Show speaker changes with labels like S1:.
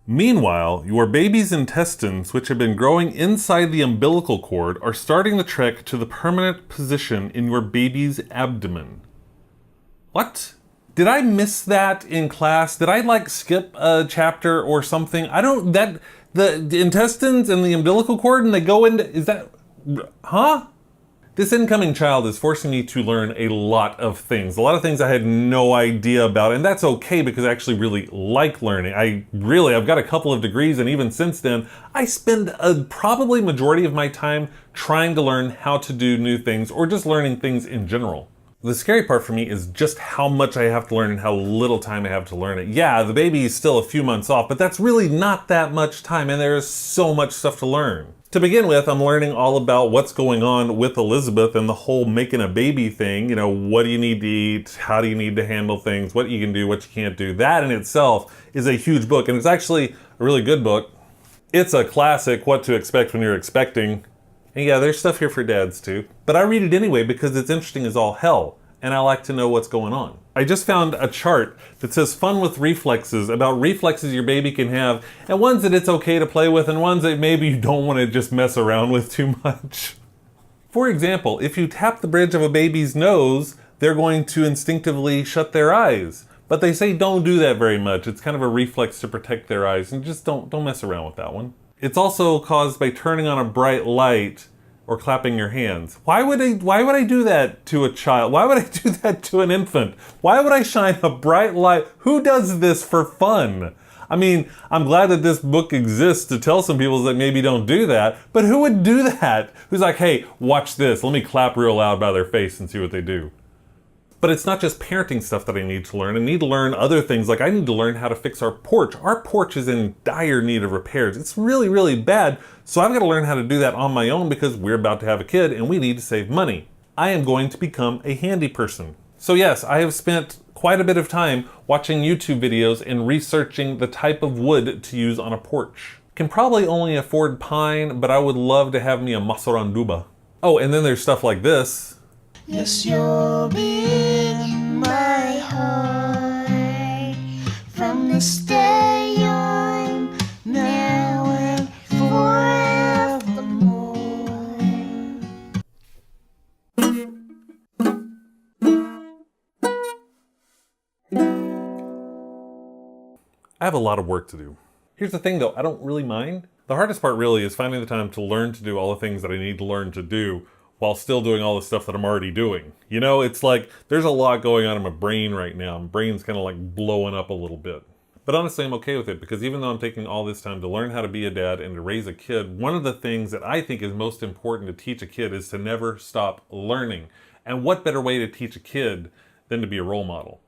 S1: Meanwhile, your baby's intestines, which have been growing inside the umbilical cord, are starting to trek to the permanent position in your baby's abdomen. What? Did I miss that in class? Did I skip a chapter or something? The intestines and the umbilical cord and they go into, huh? This incoming child is forcing me to learn a lot of things I had no idea about, and that's okay because I actually really like learning. I've got a couple of degrees, and even since then, I spend a probably majority of my time trying to learn how to do new things or just learning things in general. The scary part for me is just how much I have to learn and how little time I have to learn it. Yeah, the baby is still a few months off, but that's really not that much time, and there's so much stuff to learn. To begin with, I'm learning all about what's going on with Elizabeth and the whole making a baby thing. You know, what do you need to eat? How do you need to handle things? What you can do, what you can't do. That in itself is a huge book, and it's actually a really good book. It's a classic, What to Expect When You're Expecting. And yeah, there's stuff here for dads too. But I read it anyway because it's interesting as all hell, and I like to know what's going on. I just found a chart that says fun with reflexes, about reflexes your baby can have, and ones that it's okay to play with, and ones that maybe you don't want to just mess around with too much. For example, if you tap the bridge of a baby's nose, they're going to instinctively shut their eyes. But they say don't do that very much. It's kind of a reflex to protect their eyes, and just don't mess around with that one. It's also caused by turning on a bright light or clapping your hands. Why would I do that to a child? Why would I do that to an infant? Why would I shine a bright light? Who does this for fun? I mean, I'm glad that this book exists to tell some people that maybe don't do that, but who would do that? Who's like, hey, watch this, let me clap real loud by their face and see what they do. But it's not just parenting stuff that I need to learn. I need to learn other things, like I need to learn how to fix our porch. Our porch is in dire need of repairs. It's really, really bad, so I've got to learn how to do that on my own because we're about to have a kid and we need to save money. I am going to become a handy person. So yes, I have spent quite a bit of time watching YouTube videos and researching the type of wood to use on a porch. Can probably only afford pine, but I would love to have me a masoranduba. Oh, and then there's stuff like this.
S2: Yes, you'll be in my heart from this day on, now and forevermore.
S1: I have a lot of work to do. Here's the thing though, I don't really mind. The hardest part really is finding the time to learn to do all the things that I need to learn to do while still doing all the stuff that I'm already doing. You know, it's like there's a lot going on in my brain right now. My brain's kind of like blowing up a little bit. But honestly, I'm okay with it because even though I'm taking all this time to learn how to be a dad and to raise a kid, one of the things that I think is most important to teach a kid is to never stop learning. And what better way to teach a kid than to be a role model?